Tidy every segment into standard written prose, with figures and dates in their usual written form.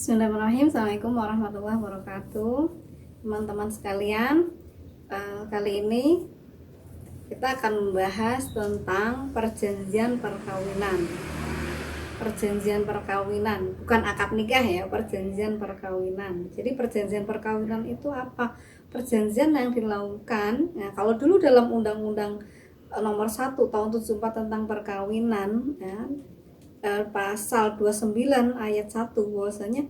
Bismillahirrahmanirrahim. Assalamualaikum warahmatullahi wabarakatuh, teman-teman sekalian. Kali ini kita akan membahas tentang perjanjian perkawinan. Perjanjian perkawinan, bukan akad nikah ya, perjanjian perkawinan. Jadi perjanjian perkawinan itu apa? Perjanjian yang dilakukan, nah, kalau dulu dalam Undang-Undang nomor 1 tahun 74 tentang perkawinan ya, pasal 29 ayat 1 bahwasanya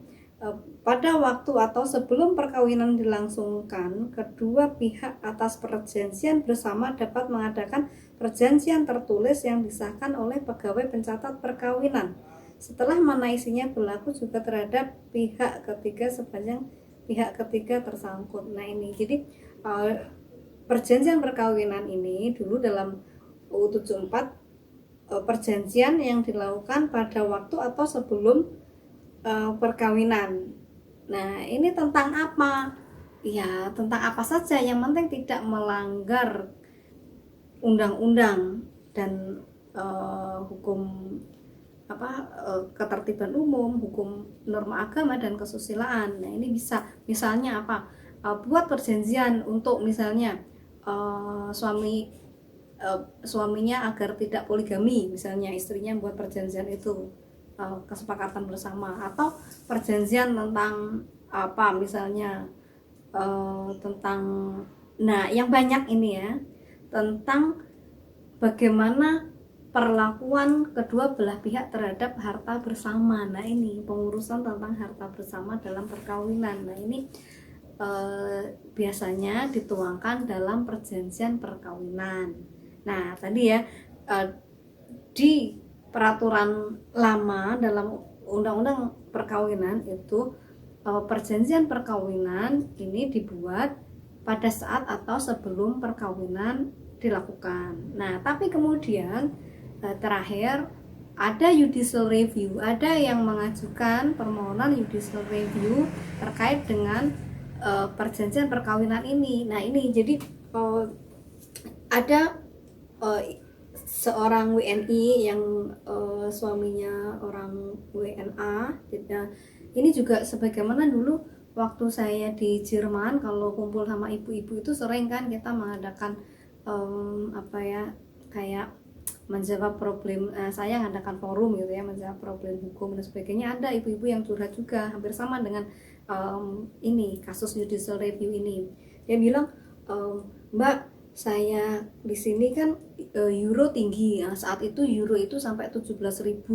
pada waktu atau sebelum perkawinan dilangsungkan, kedua pihak atas perjanjian bersama dapat mengadakan perjanjian tertulis yang disahkan oleh pegawai pencatat perkawinan. Setelah mana isinya berlaku juga terhadap pihak ketiga sepanjang pihak ketiga tersangkut. Nah ini jadi perjanjian perkawinan ini dulu dalam UU 74 perjanjian yang dilakukan pada waktu atau sebelum perkawinan. Nah ini tentang apa? Ya tentang apa saja, yang penting tidak melanggar undang-undang dan hukum ketertiban umum, hukum norma agama dan kesusilaan. Nah ini bisa misalnya apa? Buat perjanjian untuk misalnya suaminya agar tidak poligami, misalnya istrinya buat perjanjian itu, kesepakatan bersama, atau perjanjian tentang apa misalnya tentang, nah yang banyak ini ya, tentang bagaimana perlakuan kedua belah pihak terhadap harta bersama. Nah ini pengurusan tentang harta bersama dalam perkawinan. Nah ini biasanya dituangkan dalam perjanjian perkawinan. Nah tadi ya, di peraturan lama dalam undang-undang perkawinan itu, perjanjian perkawinan ini dibuat pada saat atau sebelum perkawinan dilakukan. Nah tapi kemudian terakhir ada judicial review, ada yang mengajukan permohonan judicial review terkait dengan perjanjian perkawinan ini. Nah ini jadi ada seorang WNI yang suaminya orang WNA. Ini juga sebagaimana dulu waktu saya di Jerman, kalau kumpul sama ibu-ibu itu sering kan kita mengadakan kayak menjawab problem, saya mengadakan forum gitu ya, menjawab problem hukum dan sebagainya. Ada ibu-ibu yang curhat juga hampir sama dengan ini kasus judicial review ini. Dia bilang, Mbak, saya di sini kan euro tinggi. Nah, saat itu euro itu sampai 17.000,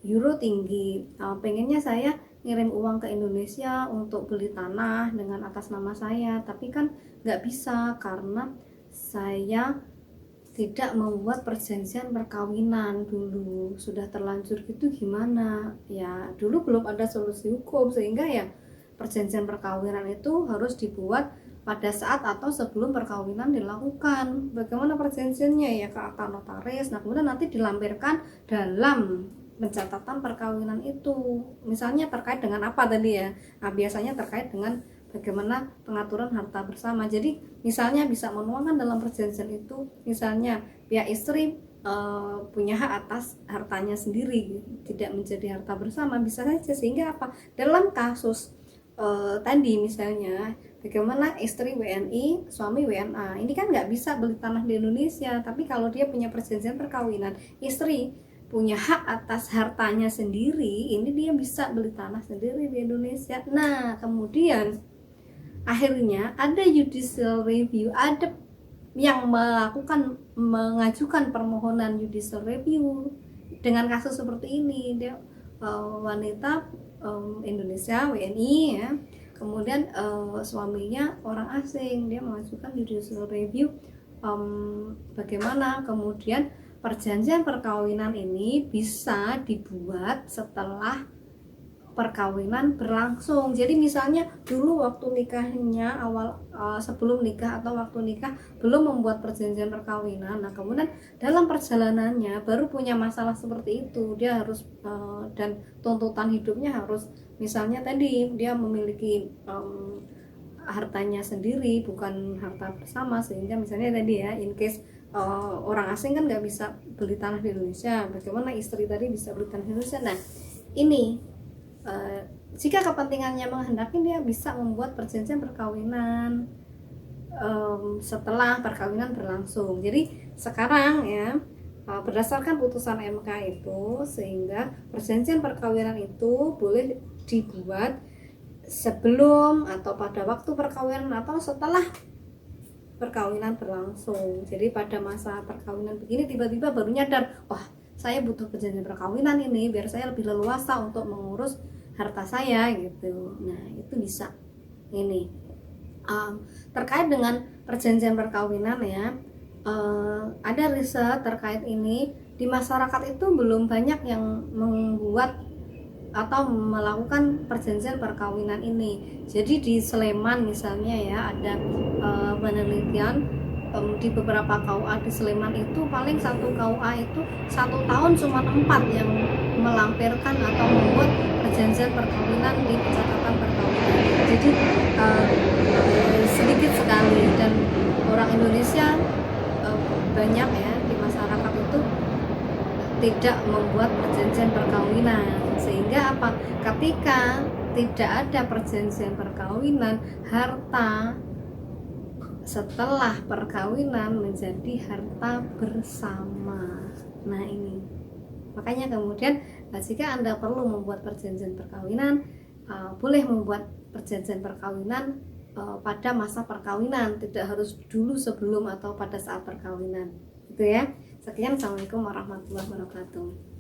euro tinggi. Pengennya saya ngirim uang ke Indonesia untuk beli tanah dengan atas nama saya, tapi kan nggak bisa karena saya tidak membuat perjanjian perkawinan dulu. Sudah terlanjur gitu gimana ya, dulu belum ada solusi hukum sehingga ya perjanjian perkawinan itu harus dibuat pada saat atau sebelum perkawinan dilakukan. Bagaimana perjanjiannya ya, ke akta notaris. Nah kemudian nanti dilampirkan dalam pencatatan perkawinan itu, misalnya terkait dengan apa tadi ya. Nah biasanya terkait dengan bagaimana pengaturan harta bersama. Jadi misalnya bisa menuangkan dalam perjanjian itu, misalnya pihak istri punya hak atas hartanya sendiri, tidak menjadi harta bersama, bisa saja. Sehingga apa, dalam kasus tadi misalnya bagaimana istri WNI, suami WNA, ini kan nggak bisa beli tanah di Indonesia, tapi kalau dia punya perjanjian perkawinan, istri punya hak atas hartanya sendiri, ini dia bisa beli tanah sendiri di Indonesia. Nah kemudian akhirnya ada judicial review, ada yang mengajukan permohonan judicial review dengan kasus seperti ini. Dia wanita Indonesia WNI ya, kemudian suaminya orang asing, dia mengajukan judicial review bagaimana kemudian perjanjian perkawinan ini bisa dibuat setelah perkawinan berlangsung. Jadi misalnya dulu waktu nikahnya awal, sebelum nikah atau waktu nikah belum membuat perjanjian perkawinan. Nah kemudian dalam perjalanannya baru punya masalah seperti itu, dia harus dan tuntutan hidupnya harus, misalnya tadi dia memiliki hartanya sendiri bukan harta bersama, sehingga misalnya tadi ya, in case orang asing kan nggak bisa beli tanah di Indonesia, bagaimana istri tadi bisa beli tanah di Indonesia. Nah ini Jika kepentingannya menghendaki, dia bisa membuat perjanjian perkawinan setelah perkawinan berlangsung. Jadi sekarang ya, berdasarkan putusan MK itu, sehingga perjanjian perkawinan itu boleh dibuat sebelum atau pada waktu perkawinan atau setelah perkawinan berlangsung. Jadi pada masa perkawinan begini tiba-tiba baru nyadar, wah saya butuh perjanjian perkawinan ini biar saya lebih leluasa untuk mengurus harta saya gitu. Nah itu bisa. Ini terkait dengan perjanjian perkawinan ya, ada riset terkait ini. Di masyarakat itu belum banyak yang membuat atau melakukan perjanjian perkawinan ini. Jadi di Sleman misalnya ya, ada penelitian di beberapa KUA di Sleman itu paling satu KUA itu 1 tahun cuma 4 yang melampirkan atau membuat perjanjian perkawinan di pencatatan perkawinan. Jadi sedikit sekali, dan orang Indonesia banyak ya di masyarakat itu tidak membuat perjanjian perkawinan. Sehingga apa? Ketika tidak ada perjanjian perkawinan, harta setelah perkawinan menjadi harta bersama. Nah ini makanya kemudian jika Anda perlu membuat perjanjian perkawinan, boleh membuat perjanjian perkawinan pada masa perkawinan, tidak harus dulu sebelum atau pada saat perkawinan, gitu ya. Sekian, assalamualaikum warahmatullahi wabarakatuh.